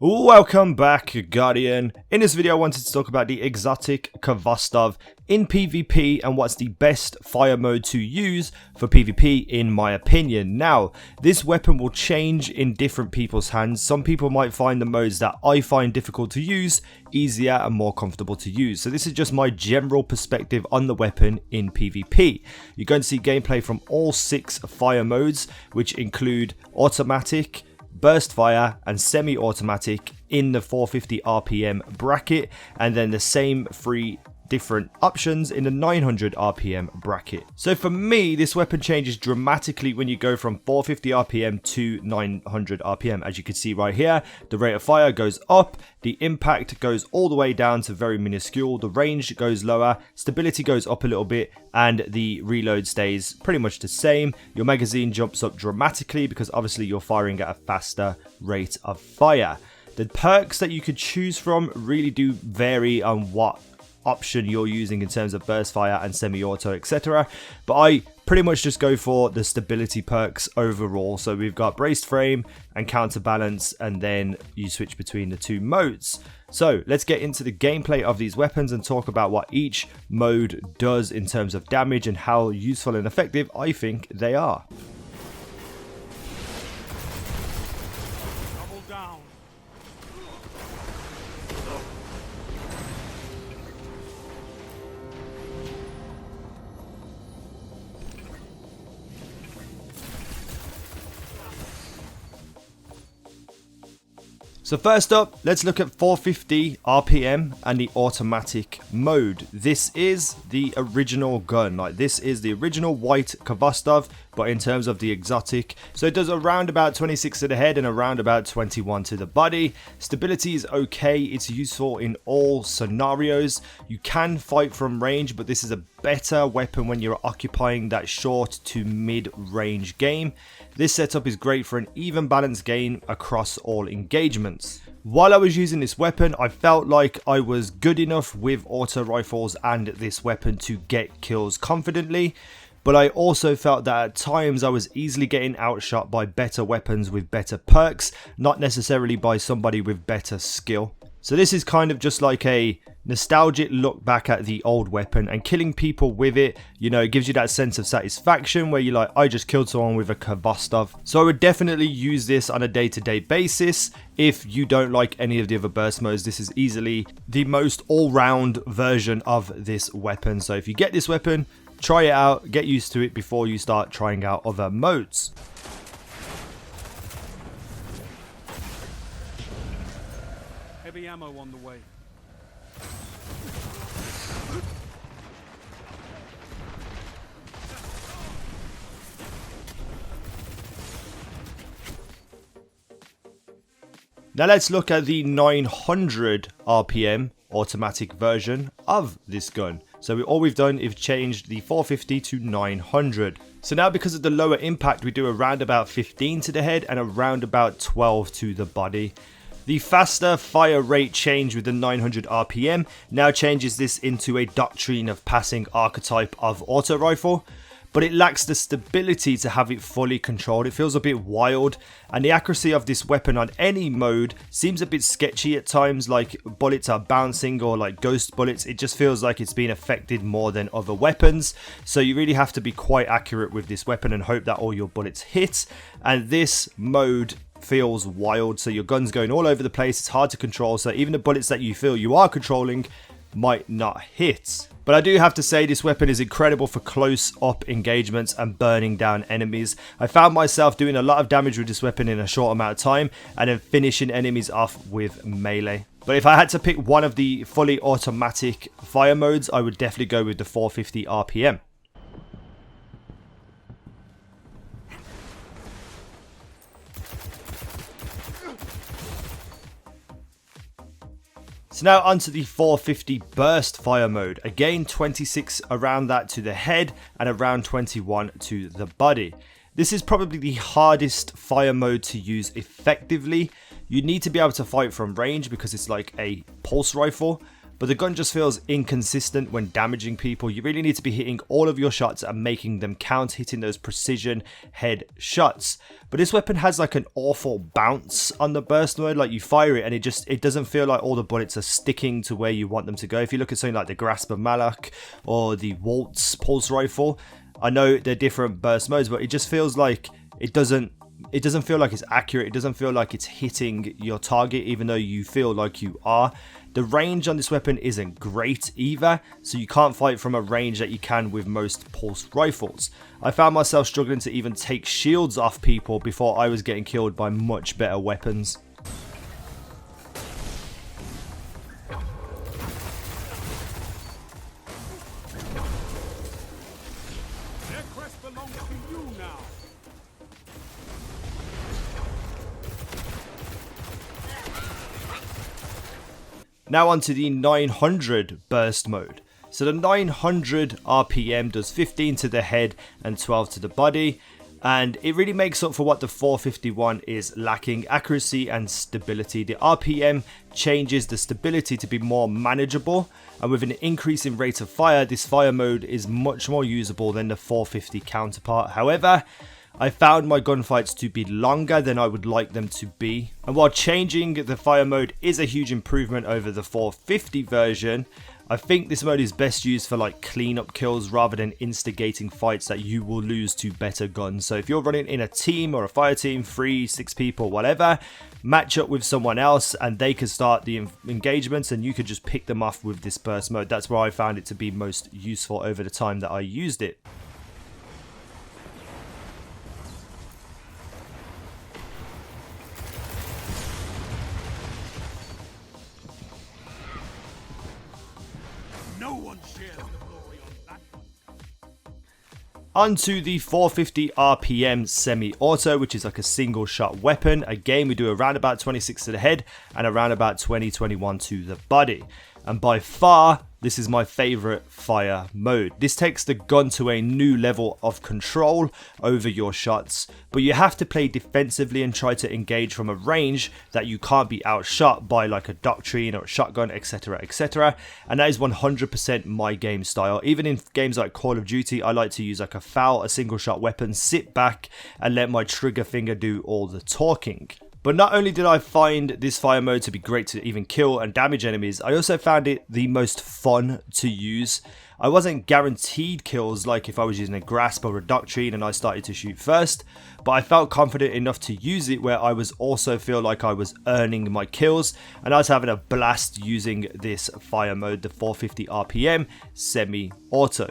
Welcome back, Guardian. In this video I wanted to talk about the exotic Khvostov in PvP and what's the best fire mode to use for PvP in my opinion. Now, this weapon will change in different people's hands. Some people might find the modes that I find difficult to use easier and more comfortable to use. So this is just my general perspective on the weapon in PvP. You're going to see gameplay from all 6 fire modes, which include automatic, burst fire and semi-automatic in the 450 RPM bracket, and then the same 3 different options in the 900 RPM bracket. So for me, this weapon changes dramatically when you go from 450 RPM to 900 RPM. As you can see right here, the rate of fire goes up, the impact goes all the way down to very minuscule, the range goes lower, stability goes up a little bit, and the reload stays pretty much the same. Your magazine jumps up dramatically because obviously you're firing at a faster rate of fire. The perks that you could choose from really do vary on what option you're using in terms of burst fire and semi-auto, etc. But I pretty much just go for the stability perks overall. So we've got braced frame and counterbalance, and then you switch between the 2 modes. So let's get into the gameplay of these weapons and talk about what each mode does in terms of damage and how useful and effective I think they are. So first up, let's look at 450 RPM and the automatic mode. This is the original gun, like this is the original white Khvostov, but in terms of the exotic. So it does around about 26 to the head and around about 21 to the body. Stability is okay, it's useful in all scenarios. You can fight from range, but this is a better weapon when you're occupying that short to mid-range game. This setup is great for an even balanced game across all engagements. While I was using this weapon, I felt like I was good enough with auto rifles and this weapon to get kills confidently, but I also felt that at times I was easily getting outshot by better weapons with better perks, not necessarily by somebody with better skill. So this is kind of just like a nostalgic look back at the old weapon, and killing people with it, you know, it gives you that sense of satisfaction where you're like, I just killed someone with a Khvostov. So I would definitely use this on a day-to-day basis. If you don't like any of the other burst modes, this is easily the most all-round version of this weapon. So if you get this weapon, try it out, get used to it before you start trying out other modes. Heavy ammo on the way. Now let's look at the 900 RPM automatic version of this gun. So all we've done is changed the 450 to 900. So now, because of the lower impact, we do around about 15 to the head and around about 12 to the body. The faster fire rate change with the 900 RPM now changes this into a doctrine of passing archetype of auto rifle, but it lacks the stability to have it fully controlled. It feels a bit wild, and the accuracy of this weapon on any mode seems a bit sketchy at times, like bullets are bouncing or like ghost bullets. It just feels like it's being affected more than other weapons. So you really have to be quite accurate with this weapon and hope that all your bullets hit. And this mode feels wild, so your gun's going all over the place. It's hard to control, so even the bullets that you feel you are controlling might not hit. But I do have to say, this weapon is incredible for close up engagements and burning down enemies. I found myself doing a lot of damage with this weapon in a short amount of time and then finishing enemies off with melee. But if I had to pick one of the fully automatic fire modes, I would definitely go with the 450 RPM. So now onto the 450 burst fire mode. Again, 26 around that to the head and around 21 to the body. This is probably the hardest fire mode to use effectively. You need to be able to fight from range because it's like a pulse rifle. but the gun just feels inconsistent when damaging people. You really need to be hitting all of your shots and making them count, hitting those precision head shots. But this weapon has like an awful bounce on the burst mode. Like you fire it and it doesn't feel like all the bullets are sticking to where you want them to go. If you look at something like the Grasp of Malak or the Waltz pulse rifle, I know they're different burst modes, but it just feels like it doesn't feel like it's accurate. It doesn't feel like it's hitting your target, even though you feel like you are. The range on this weapon isn't great either, so you can't fight from a range that you can with most pulse rifles. I found myself struggling to even take shields off people before I was getting killed by much better weapons. Their crest belongs to you now. Now onto the 900 burst mode. So the 900 RPM does 15 to the head and 12 to the body, and it really makes up for what the 451 is lacking: accuracy and stability. The RPM changes the stability to be more manageable, and with an increase in rate of fire, this fire mode is much more usable than the 450 counterpart. However, I found my gunfights to be longer than I would like them to be, and while changing the fire mode is a huge improvement over the 450 version, I think this mode is best used for like cleanup kills rather than instigating fights that you will lose to better guns. So if you're running in a team or a fire team, 3, 6 people, whatever, match up with someone else and they can start the engagements and you could just pick them off with this burst mode. That's where I found it to be most useful over the time that I used it. No one shares the glory on that one. Onto the 450 RPM semi-auto, which is like a single shot weapon. Again, we do around about 26 to the head and around about 20-21 to the body. And by far, this is my favorite fire mode. This takes the gun to a new level of control over your shots, but you have to play defensively and try to engage from a range that you can't be outshot by, like a doctrine or a shotgun, etc, etc. And that is 100% my game style. Even in games like Call of Duty, I like to use like a single shot weapon, sit back and let my trigger finger do all the talking. But not only did I find this fire mode to be great to even kill and damage enemies, I also found it the most fun to use. I wasn't guaranteed kills like if I was using a Grasp or a Doctrine and I started to shoot first, but I felt confident enough to use it where I was also feel like I was earning my kills, and I was having a blast using this fire mode, the 450 RPM semi-auto.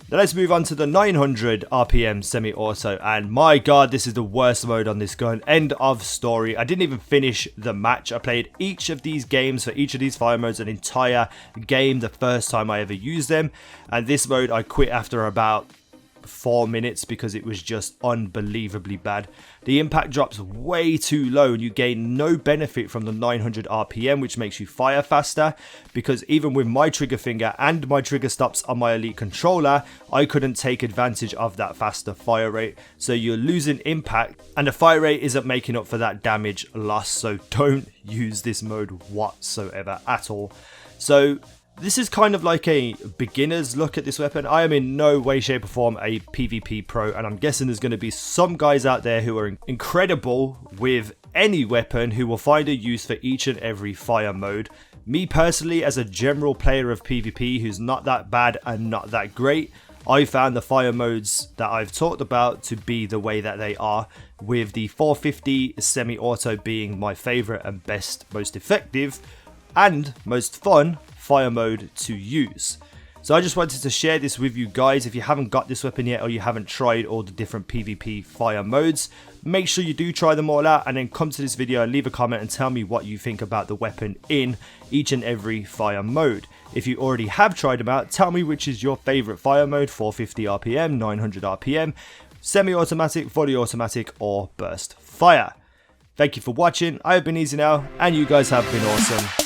Now let's move on to the 900 RPM semi-auto, and my god, this is the worst mode on this gun. End of story. I didn't even finish the match. I played each of these games for each of these fire modes an entire game the first time I ever used them, and this mode I quit after about 4 minutes because it was just unbelievably bad. The impact drops way too low and you gain no benefit from the 900 RPM, which makes you fire faster, because even with my trigger finger and my trigger stops on my Elite controller, I couldn't take advantage of that faster fire rate. So you're losing impact and the fire rate isn't making up for that damage loss. So don't use this mode whatsoever at all. So this is kind of like a beginner's look at this weapon. I am in no way, shape or form a PvP pro, and I'm guessing there's going to be some guys out there who are incredible with any weapon who will find a use for each and every fire mode. Me personally, as a general player of PvP who's not that bad and not that great, I found the fire modes that I've talked about to be the way that they are, with the 450 semi-auto being my favorite and best, most effective and most fun fire mode to use. So I just wanted to share this with you guys. If you haven't got this weapon yet or you haven't tried all the different PvP fire modes, make sure you do try them all out and then come to this video and leave a comment and tell me what you think about the weapon in each and every fire mode. If you already have tried them out, tell me which is your favorite fire mode: 450 RPM, 900 RPM, semi-automatic, fully automatic or burst fire. Thank you for watching. I have been Easy now and you guys have been awesome.